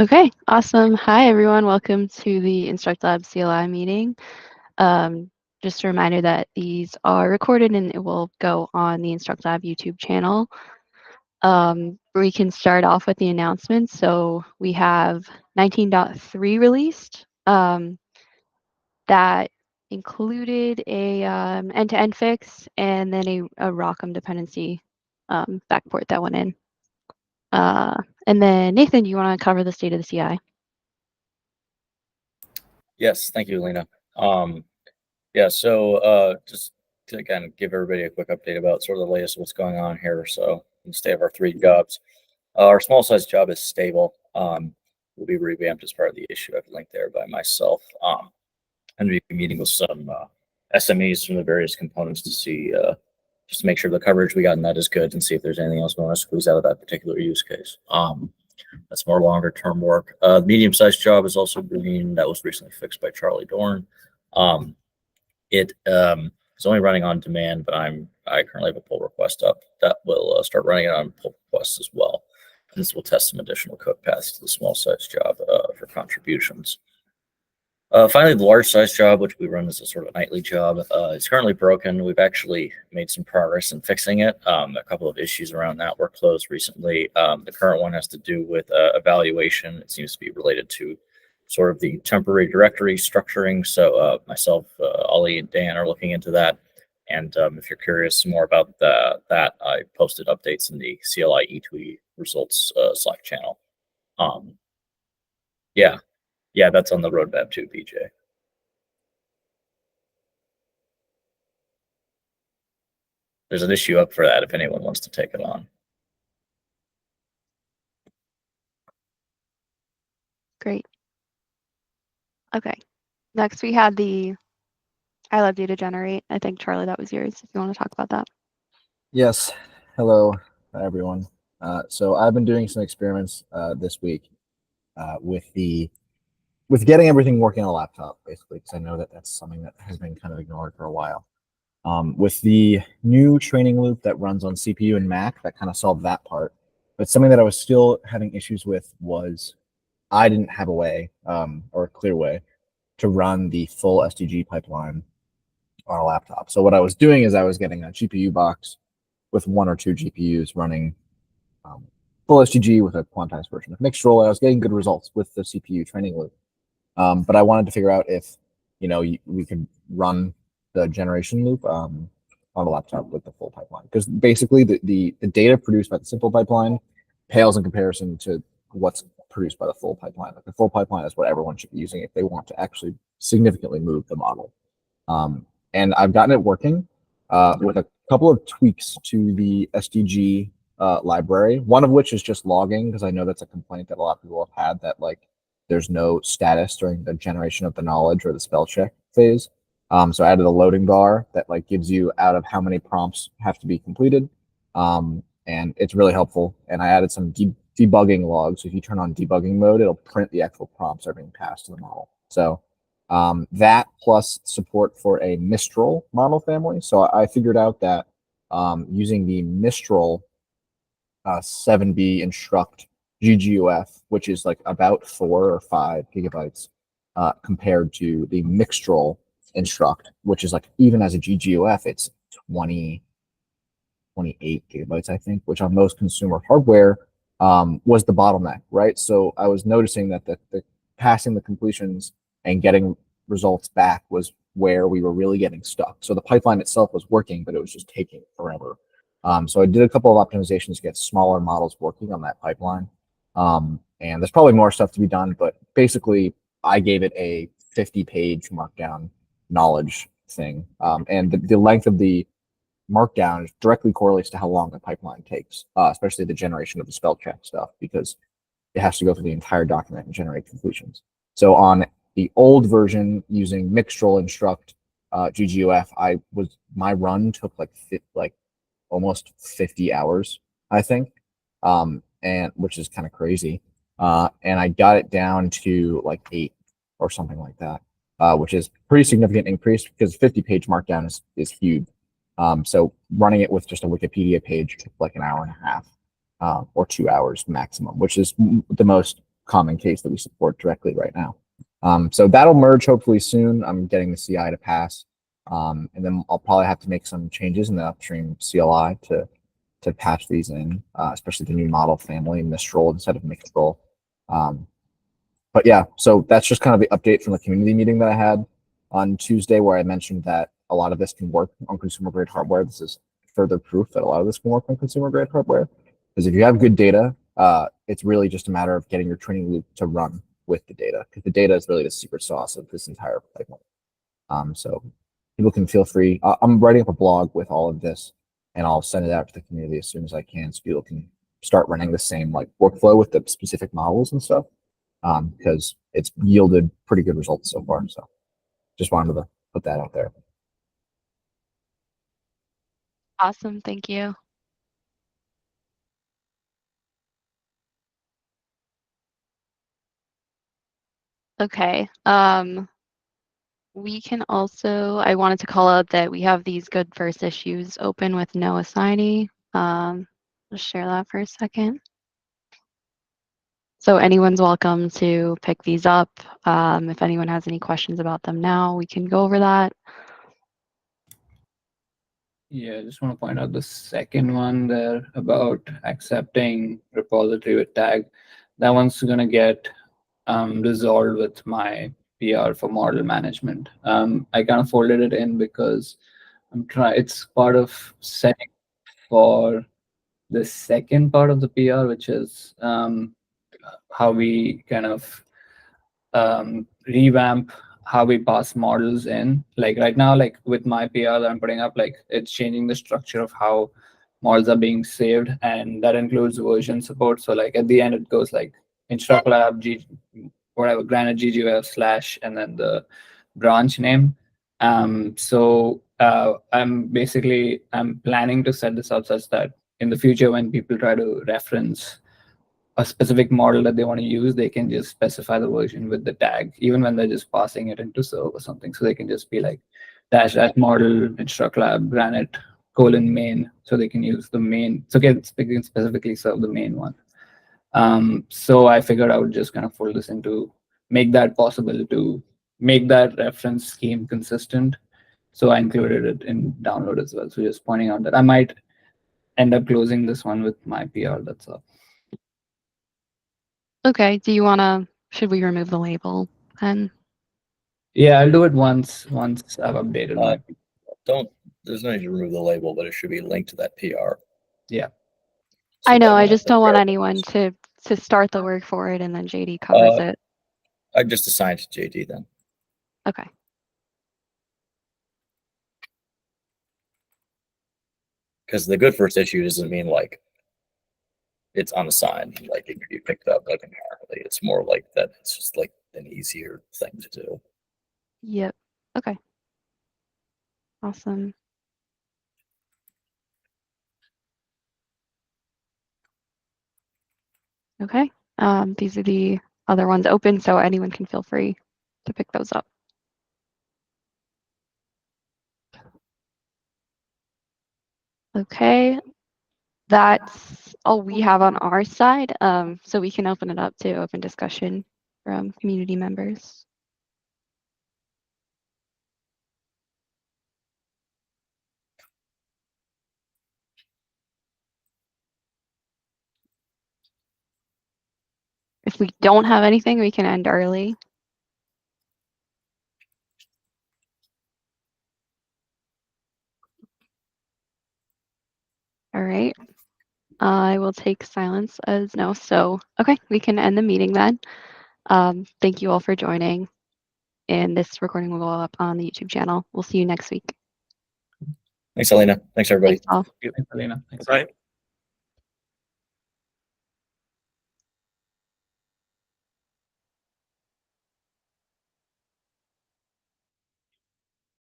Okay, awesome. Hi, everyone. Welcome to the InstructLab CLI meeting. Just a reminder that these are recorded and it will go on the InstructLab YouTube channel. We can start off with the announcements. So we have 19.3 released. That included a end-to-end fix and then a ROCm dependency backport that went in. And then Nathan, do you want to cover the state of the CI? Yes, thank you, Lena. Just to kind of give everybody a quick update about sort of the latest of what's going on here. So in the state of our 3 jobs, our small size job is stable. Will be revamped as part of the issue I've linked there by myself. And we'll be meeting with some SMEs from the various components to see, just to make sure the coverage we got in that is good and see if there's anything else we want to squeeze out of that particular use case. That's more longer term work. Medium-sized job is also green. That was recently fixed by Charlie Dorn. It is only running on demand, but I currently have a pull request up that will start running it on pull requests as well. And this will test some additional code paths to the small size job for contributions. Finally, the large size job, which we run as a sort of nightly job, is currently broken. We've actually made some progress in fixing it. A couple of issues around that were closed recently. The current one has to do with evaluation. It seems to be related to sort of the temporary directory structuring. So myself, Ollie, and Dan are looking into that. And if you're curious more about that, I posted updates in the CLI E2E results Slack channel. Yeah, that's on the roadmap too, PJ. There's an issue up for that if anyone wants to take it on. Great. Okay. Next, we had the I love data generate. I think, Charlie, that was yours, if you want to talk about that. Yes. Hello, everyone. So I've been doing some experiments this week with getting everything working on a laptop, basically, because I know that that's something that has been kind of ignored for a while. With the new training loop that runs on CPU and Mac, that kind of solved that part. But something that I was still having issues with was I didn't have a way, or a clear way, to run the full SDG pipeline on a laptop. So what I was doing is I was getting a GPU box with 1 or 2 GPUs running full SDG with a quantized version of Mixtral. I was getting good results with the CPU training loop. But I wanted to figure out if, we could run the generation loop on a laptop with the full pipeline. Because basically the data produced by the simple pipeline pales in comparison to what's produced by the full pipeline. Like the full pipeline is what everyone should be using if they want to actually significantly move the model. And I've gotten it working with a couple of tweaks to the SDG library, one of which is just logging, because I know that's a complaint that a lot of people have had, that like there's no status during the generation of the knowledge or the spell check phase. So I added a loading bar that like gives you out of how many prompts have to be completed. And it's really helpful. And I added some debugging logs. So if you turn on debugging mode, it'll print the actual prompts that are being passed to the model. So that plus support for a Mistral model family. So I figured out that using the Mistral 7B instruct GGUF, which is like about 4 or 5 gigabytes compared to the Mixtral instruct, which is like, even as a GGUF, it's 28 gigabytes, I think, which on most consumer hardware was the bottleneck, right? So I was noticing that the passing the completions and getting results back was where we were really getting stuck. So the pipeline itself was working, but it was just taking forever. So I did a couple of optimizations to get smaller models working on that pipeline. And there's probably more stuff to be done, but basically I gave it a 50-page markdown knowledge thing. And the length of the markdown directly correlates to how long the pipeline takes, especially the generation of the spell check stuff, because it has to go through the entire document and generate conclusions. So on the old version using Mixtral instruct GGUF, my run took like almost 50 hours, I think, and which is kind of crazy. And I got it down to like 8 or something like that, which is pretty significant increase because 50-page markdown is huge. So running it with just a Wikipedia page took like an hour and a half or 2 hours maximum, which is the most common case that we support directly right now. So that'll merge hopefully soon. I'm getting the CI to pass. And then I'll probably have to make some changes in the upstream CLI to patch these in, especially the new model family, Mistral instead of Mixtral. But yeah, so that's just kind of the update from the community meeting that I had on Tuesday, where I mentioned that a lot of this can work on consumer grade hardware. This is further proof that a lot of this can work on consumer grade hardware. Because if you have good data, it's really just a matter of getting your training loop to run with the data, because the data is really the secret sauce of this entire pipeline. So people can feel free. I'm writing up a blog with all of this, and I'll send it out to the community as soon as I can, so people can start running the same like workflow with the specific models and stuff, because it's yielded pretty good results so far. So just wanted to put that out there. Awesome, thank you. Okay, we can also, I wanted to call out that we have these good first issues open with no assignee. Just share that for a second. So anyone's welcome to pick these up. If anyone has any questions about them now, we can go over that. Yeah, I just want to point out the second one there about accepting repository with tag. That one's going to get resolved with my PR for model management. I kind of folded it in because it's part of setting for the second part of the PR, which is how we kind of revamp how we pass models in. Like right now, like with my PR that I'm putting up, like it's changing the structure of how models are being saved, and that includes version support. So like at the end, it goes like InstructLab, whatever, granted ggweb / and then the branch name. So I'm planning to set this up such that in the future, when people try to reference a specific model that they want to use, they can just specify the version with the tag, even when they're just passing it into serve or something. So they can just be like -- model InstructLab granite :main, so they can use the main. So again, speaking specifically serve the main one. So I figured I would just kind of fold this into make that possible to make that reference scheme consistent. So I included it in download as well. So just pointing out that I might end up closing this one with my PR. That's all. Okay, do you want to, should we remove the label then? Yeah, I'll do it once I've updated my. There's no need to remove the label, but it should be linked to that PR. Yeah. I know, I then just the don't want PR anyone to start the work for it and then JD covers it. I just assigned to JD then. Okay. Because the good first issue doesn't mean like it's unassigned, like it could be picked up like inherently. It's more like that it's just like an easier thing to do. Yep. Okay. Awesome. Okay. These are the other ones open, so anyone can feel free to pick those up. Okay. That's all we have on our side. So we can open it up to open discussion from community members. If we don't have anything, we can end early. All right. I will take silence as no. So, okay, we can end the meeting then. Thank you all for joining. And this recording will go up on the YouTube channel. We'll see you next week. Thanks, Alina. Thanks, everybody. Thanks all. Thanks, Alina. Thanks. Right.